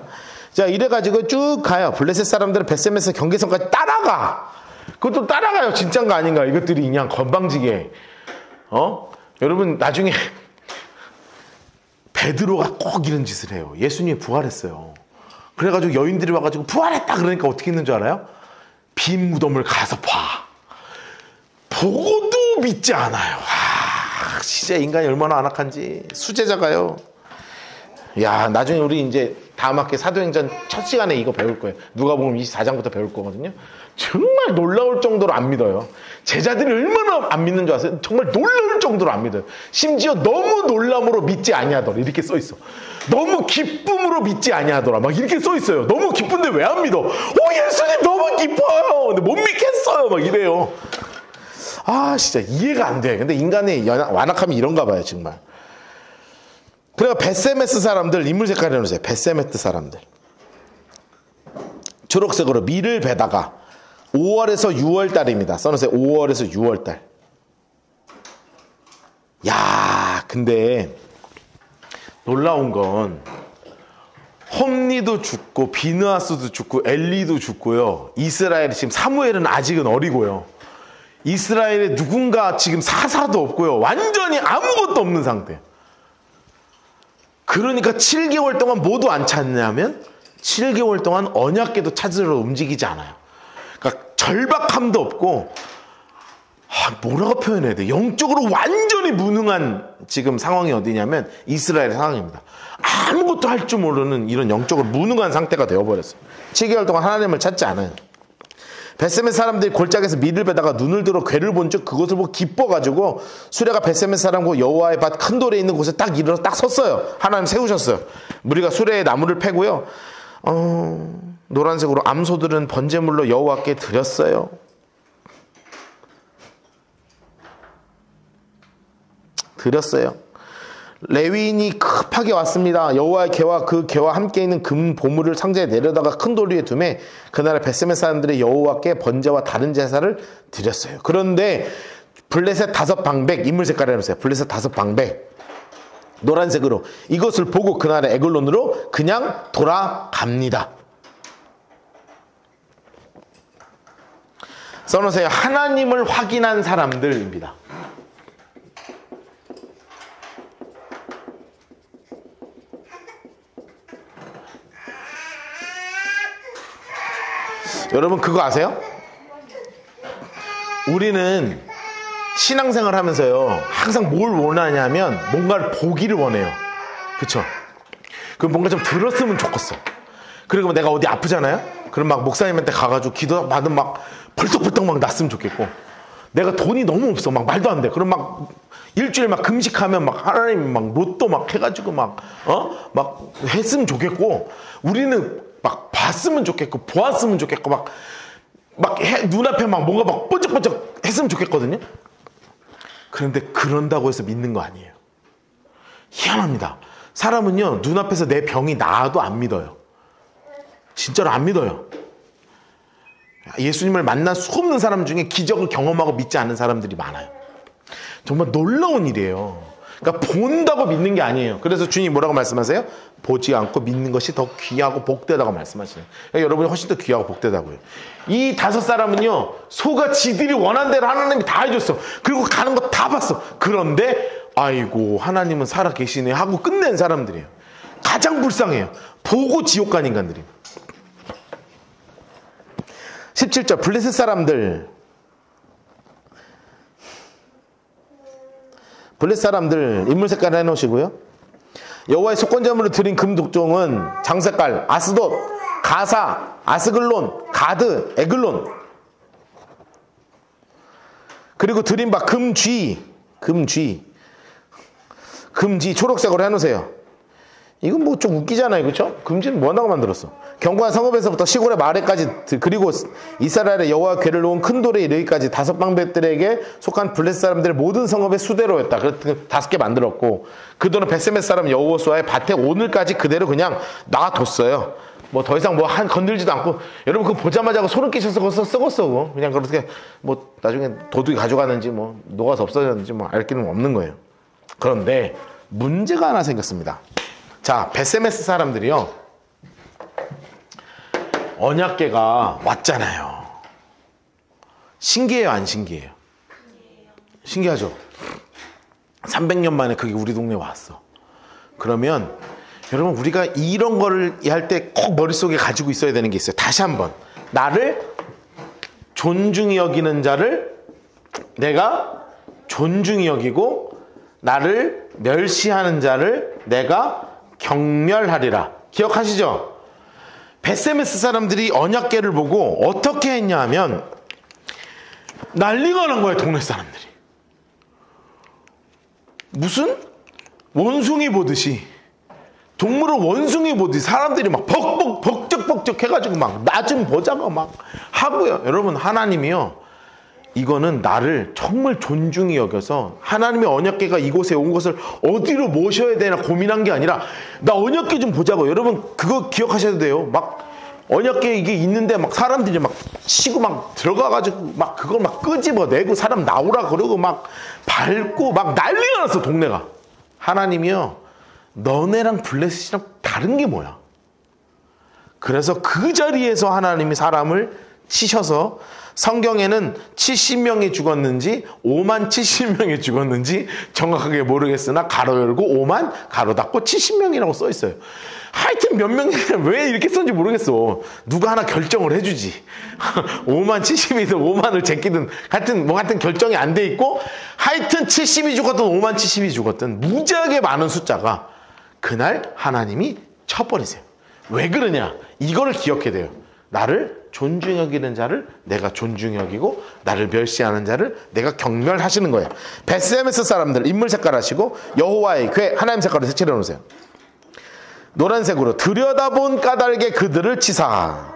자 이래가지고 쭉 가요. 블레셋 사람들은 벳셈에서 경계선까지 따라가. 그것도 따라가요. 진짠가 아닌가 이것들이 그냥 건방지게. 여러분 나중에 베드로가 꼭 이런 짓을 해요. 예수님이 부활했어요. 그래가지고 여인들이 와가지고 부활했다 그러니까 어떻게 했는 줄 알아요? 빈 무덤을 가서 봐. 보고도 믿지 않아요. 진짜 인간이 얼마나 안악한지. 수제자가요. 야 나중에 우리 이제 다음 학기 사도행전 첫 시간에 이거 배울 거예요. 누가복음 24장부터 배울 거거든요. 정말 놀라울 정도로 안 믿어요. 제자들이 얼마나 안 믿는 줄 아세요? 정말 놀라울 정도로 안 믿어요. 심지어 너무 놀람으로 믿지 아니하더라 이렇게 써 있어. 너무 기쁨으로 믿지 아니하더라 막 이렇게 써 있어요. 너무 기쁜데 왜 안 믿어? 예수님 너무 기뻐요. 근데 못 믿겠어요 막 이래요. 아 진짜 이해가 안 돼. 근데 인간의 완악함이 이런가 봐요 정말. 그래서 벳세메스 사람들 인물 색깔 해놓으세요. 벳세메스 사람들 초록색으로 밀을 베다가 5월에서 6월달입니다. 써놓으세요. 5월에서 6월달. 야 근데 놀라운 건 홈리도 죽고 비느하스도 죽고 엘리도 죽고요. 이스라엘이 지금 사무엘은 아직은 어리고요. 이스라엘에 누군가 지금 사사도 없고요. 완전히 아무것도 없는 상태. 그러니까 7개월 동안 모두 안 찾냐면 7개월 동안 언약궤도 찾으러 움직이지 않아요. 그러니까 절박함도 없고 뭐라고 표현해야 돼? 영적으로 완전히 무능한 지금 상황이 어디냐면 이스라엘의 상황입니다. 아무것도 할 줄 모르는 이런 영적으로 무능한 상태가 되어버렸어요. 7개월 동안 하나님을 찾지 않아요. 벳세메스 사람들이 골짜기에서 밀을 베다가 눈을 들어 궤를 본 즉 그것을 보고 기뻐가지고 수레가 벳세메스 사람과 여호와의 밭 큰 돌에 있는 곳에 딱 이르러 딱 섰어요. 하나님 세우셨어요. 무리가 수레에 나무를 패고요. 노란색으로 암소들은 번제물로 여호와께 드렸어요. 레위인이 급하게 왔습니다. 여호와의 궤와 그 궤와 함께 있는 금 보물을 상자에 내려다가 큰 돌 위에 두매 그날에 벳세메스 사람들이 여호와께 번제와 다른 제사를 드렸어요. 그런데 블레셋 5방백 인물 색깔을 해놓으세요. 블레셋 5방백 노란색으로 이것을 보고 그날의 에글론으로 그냥 돌아갑니다. 써놓으세요. 하나님을 확인한 사람들입니다. 여러분 그거 아세요? 우리는 신앙생활 하면서요 항상 뭘 원하냐면 뭔가를 보기를 원해요. 그쵸? 그럼 뭔가 좀 들었으면 좋겠어. 그리고 내가 어디 아프잖아요? 그럼 막 목사님한테 가가지고 기도 받으면 막 벌떡벌떡 막 났으면 좋겠고, 내가 돈이 너무 없어 막 말도 안 돼. 그럼 막 일주일 막 금식하면 막 하나님 막 로또 막 해가지고 막 했으면 좋겠고, 우리는 막 봤으면 좋겠고 보았으면 좋겠고 막 눈앞에 막 뭔가 막 번쩍번쩍 했으면 좋겠거든요. 그런데 그런다고 해서 믿는 거 아니에요. 희한합니다. 사람은요 눈앞에서 내 병이 나아도 안 믿어요. 진짜로 안 믿어요. 예수님을 만난 수없는 사람 중에 기적을 경험하고 믿지 않는 사람들이 많아요. 정말 놀라운 일이에요. 그러니까 본다고 믿는 게 아니에요. 그래서 주님이 뭐라고 말씀하세요? 보지 않고 믿는 것이 더 귀하고 복되다고 말씀하시네요. 그러니까 여러분이 훨씬 더 귀하고 복되다고요. 이 5사람은요 소가 지들이 원한 대로 하나님이 다 해줬어. 그리고 가는 거 다 봤어. 그런데 아이고 하나님은 살아계시네 하고 끝낸 사람들이에요. 가장 불쌍해요. 보고 지옥 간 인간들이에요. 17절 블레셋 사람들 인물 색깔 해놓으시고요. 여호와의 속건제물을 드린 금 독종은 장색깔 아스돗, 가사, 아스글론, 가드, 에글론. 그리고 드린 바 금쥐 초록색으로 해놓으세요. 이건 뭐 좀 웃기잖아요, 그렇죠? 금쥐는 뭐하다고 만들었어? 견고한 성읍에서부터 시골의 마을에까지, 그리고 이스라엘의 여호와 궤를 놓은 큰 돌에 이르기까지 5방백들에게 속한 블레셋 사람들의 모든 성읍의 수대로였다. 그래서 5개 만들었고, 그 돌은 벳세메스 사람 여호수아의 밭에 오늘까지 그대로 그냥 놔뒀어요. 뭐 더 이상 뭐 건들지도 않고. 여러분 그거 보자마자 소름 끼쳐서 썩었어. 그냥 그렇게 뭐 나중에 도둑이 가져가는지 뭐 녹아서 없어졌는지 뭐 알 길은 없는 거예요. 그런데 문제가 하나 생겼습니다. 자, 벳세메스 사람들이요 언약궤가 왔잖아요. 신기해요, 안 신기해요? 신기하죠? 300년 만에 그게 우리 동네에 왔어. 그러면 여러분 우리가 이런 거를 할 때 꼭 머릿속에 가지고 있어야 되는 게 있어요. 다시 한번, 나를 존중히 여기는 자를 내가 존중히 여기고, 나를 멸시하는 자를 내가 경멸하리라. 기억하시죠? 벳세메스 사람들이 언약궤를 보고 어떻게 했냐 하면 난리가 난 거예요. 동네 사람들이 무슨 원숭이 보듯이, 동물을 원숭이 보듯이 사람들이 막 벅적 해가지고 막 나 좀 보자고 막 하고요. 여러분 하나님이요 이거는 나를 정말 존중히 여겨서 하나님의 언약궤가 이곳에 온 것을 어디로 모셔야 되나 고민한 게 아니라 나 언약궤 좀 보자고. 여러분 그거 기억하셔야 돼요. 막 언약궤 이게 있는데 막 사람들이 막 치고 막 들어가가지고 막 그걸 막 끄집어내고 사람 나오라 그러고 막 밟고 막 난리가 났어 동네가. 하나님이요 너네랑 블레셋이랑 다른 게 뭐야? 그래서 그 자리에서 하나님이 사람을 치셔서, 성경에는 70명이 죽었는지 5만 70명이 죽었는지 정확하게 모르겠으나 가로 열고 5만 가로 닫고 70명이라고 써 있어요. 하여튼 몇 명이 왜 이렇게 썼는지 모르겠어. 누가 하나 결정을 해주지. 5만 70이든 5만을 제끼든 하여튼 결정이 안 돼 있고, 하여튼 70이 죽었든 5만 70이 죽었든 무지하게 많은 숫자가 그날 하나님이 쳐버리세요. 왜 그러냐? 이거를 기억해야 돼요. 나를 존중히 여기는 자를 내가 존중히 여기고, 나를 멸시하는 자를 내가 경멸하시는 거예요. 벳세메스 사람들 인물 색깔 하시고, 여호와의 궤 하나님 색깔로 색칠해 놓으세요. 노란색으로 들여다본 까닭에 그들을 치사.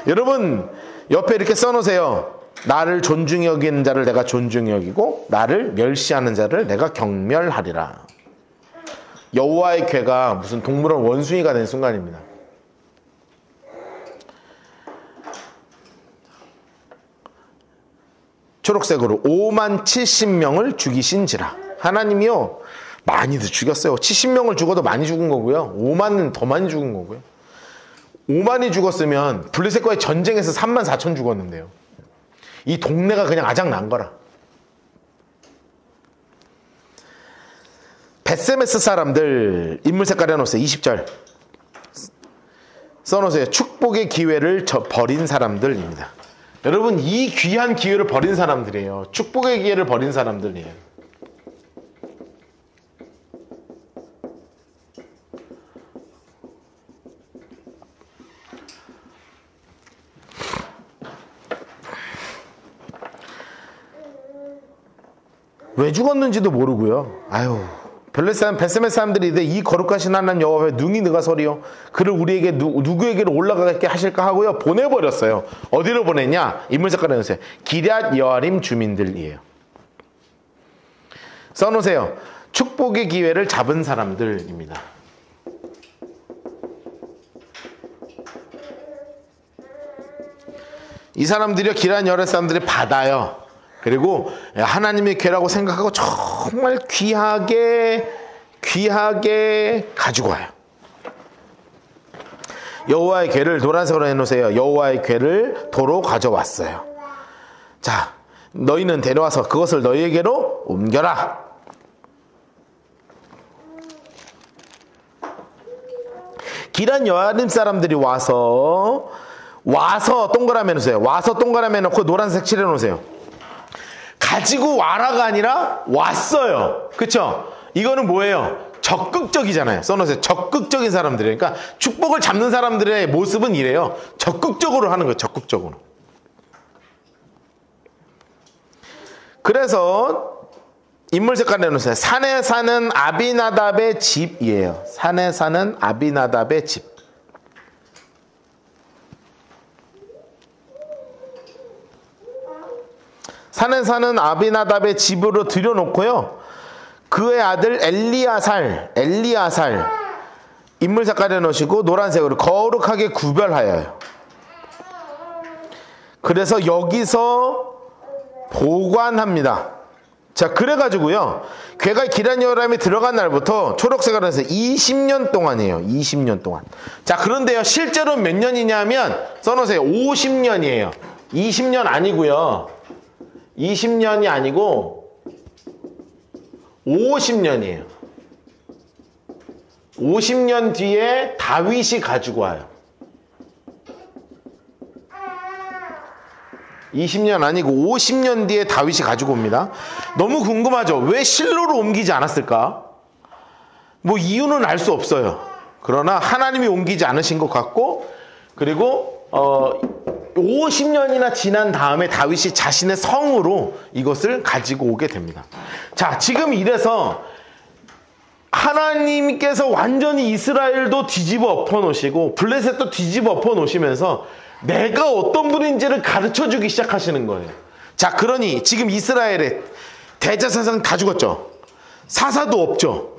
여러분 옆에 이렇게 써놓으세요. 나를 존중히 여기는 자를 내가 존중히 여기고, 나를 멸시하는 자를 내가 경멸하리라. 여호와의 궤가 무슨 동물원 원숭이가 된 순간입니다. 초록색으로 5만 70명을 죽이신지라. 하나님이요 많이도 죽였어요. 70명을 죽어도 많이 죽은 거고요. 5만은 더 많이 죽은 거고요. 5만이 죽었으면 블레셋과의 전쟁에서 3만 4천 죽었는데요. 이 동네가 그냥 아작난 거라. 벳세메스 사람들 인물 색깔 해놓으세요. 20절 써놓으세요. 축복의 기회를 버린 사람들입니다. 여러분, 이 귀한 기회를 버린 사람들이에요. 축복의 기회를 버린 사람들이에요. 왜 죽었는지도 모르고요. 아유, 벳세메 사람들이 이 거룩하신 하나님 여호와 앞에 능히 너가 서리요 그를 우리에게 누구에게로 올라가게 하실까 하고요, 보내버렸어요. 어디로 보냈냐? 인물 색깔 해놓으세요. 기럇 여아림 주민들이에요. 써놓으세요. 축복의 기회를 잡은 사람들입니다. 이 사람들이요, 기럇 여아림 사람들이 받아요. 그리고 하나님의 괴라고 생각하고 정말 귀하게 가지고 와요. 여호와의 괴를 노란색으로 해놓으세요. 여호와의 괴를 도로 가져왔어요. 자, 너희는 데려와서 그것을 너희에게로 옮겨라. 기럇 여아림 사람들이 와서 동그라미 해놓으세요. 와서 동그라미 해놓고 노란색 칠해놓으세요. 가지고 와라가 아니라 왔어요. 그쵸? 이거는 뭐예요? 적극적이잖아요. 써놓으세요. 적극적인 사람들이에요. 그러니까 축복을 잡는 사람들의 모습은 이래요. 적극적으로 하는 거예요. 적극적으로. 그래서 인물 색깔 내놓으세요. 산에 사는 아비나답의 집이에요. 산에 사는 아비나답의 집. 산에 사는 아비나답의 집으로 들여놓고요, 그의 아들 엘리아살 인물 색깔 해놓으시고 노란색으로 거룩하게 구별하여요. 그래서 여기서 보관합니다. 자, 그래가지고요, 괴가 기럇 여아림에 들어간 날부터 초록색으로 해서 20년 동안이에요. 20년 동안. 자, 그런데요, 실제로 몇 년이냐면 써놓으세요. 50년이에요. 20년 아니고요, 20년이 아니고 50년이에요. 50년 뒤에 다윗이 가지고 와요. 20년 아니고 50년 뒤에 다윗이 가지고 옵니다. 너무 궁금하죠? 왜 실로로 옮기지 않았을까? 뭐 이유는 알 수 없어요. 그러나 하나님이 옮기지 않으신 것 같고, 그리고 50년이나 지난 다음에 다윗이 자신의 성으로 이것을 가지고 오게 됩니다. 자, 지금 이래서 하나님께서 완전히 이스라엘도 뒤집어 엎어 놓으시고 블레셋도 뒤집어 엎어 놓으시면서 내가 어떤 분인지를 가르쳐 주기 시작하시는 거예요. 자, 그러니 지금 이스라엘의 대제사장 다 죽었죠. 사사도 없죠.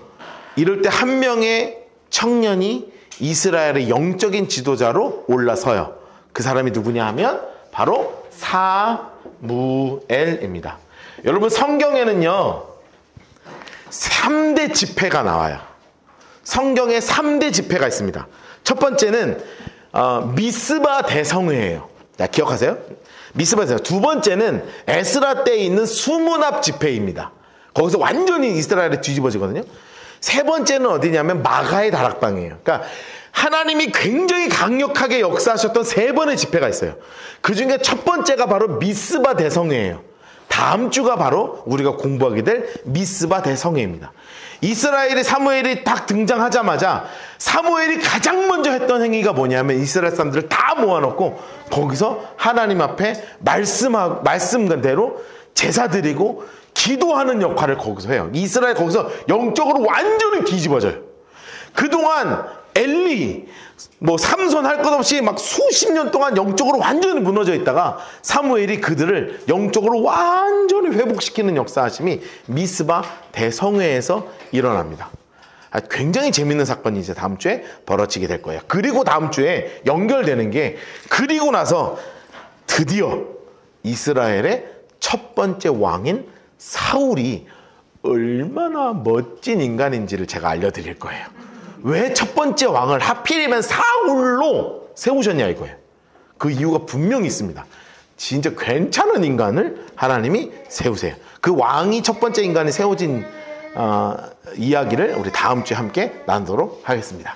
이럴 때 한 명의 청년이 이스라엘의 영적인 지도자로 올라서요. 그 사람이 누구냐 하면 바로 사무엘입니다. 여러분, 성경에는요 3대 지폐가 나와요. 성경에 3대 지폐가 있습니다. 첫 번째는 미스바 대성회예요. 자, 기억하세요? 미스바 대성회. 두 번째는 에스라 때에 있는 수문합 지폐입니다. 거기서 완전히 이스라엘이 뒤집어지거든요. 세 번째는 어디냐면 마가의 다락방이에요. 그러니까 하나님이 굉장히 강력하게 역사하셨던 3번의 집회가 있어요. 그 중에 첫 번째가 바로 미스바 대성회예요. 다음 주가 바로 우리가 공부하게 될 미스바 대성회입니다. 이스라엘의 사무엘이 딱 등장하자마자 사무엘이 가장 먼저 했던 행위가 뭐냐면 이스라엘 사람들을 다 모아놓고 거기서 하나님 앞에 말씀대로 제사 드리고 기도하는 역할을 거기서 해요. 이스라엘 거기서 영적으로 완전히 뒤집어져요. 그동안 엘리, 삼손 할 것 없이 막 수십 년 동안 영적으로 완전히 무너져 있다가 사무엘이 그들을 영적으로 완전히 회복시키는 역사하심이 미스바 대성회에서 일어납니다. 굉장히 재밌는 사건이 이제 다음 주에 벌어지게 될 거예요. 그리고 다음 주에 연결되는 게, 그리고 나서 드디어 이스라엘의 첫 번째 왕인 사울이 얼마나 멋진 인간인지를 제가 알려드릴 거예요. 왜 첫 번째 왕을 하필이면 사울로 세우셨냐 이거예요. 그 이유가 분명히 있습니다. 진짜 괜찮은 인간을 하나님이 세우세요. 그 왕이 첫 번째 인간이 세워진 이야기를 우리 다음 주에 함께 나누도록 하겠습니다.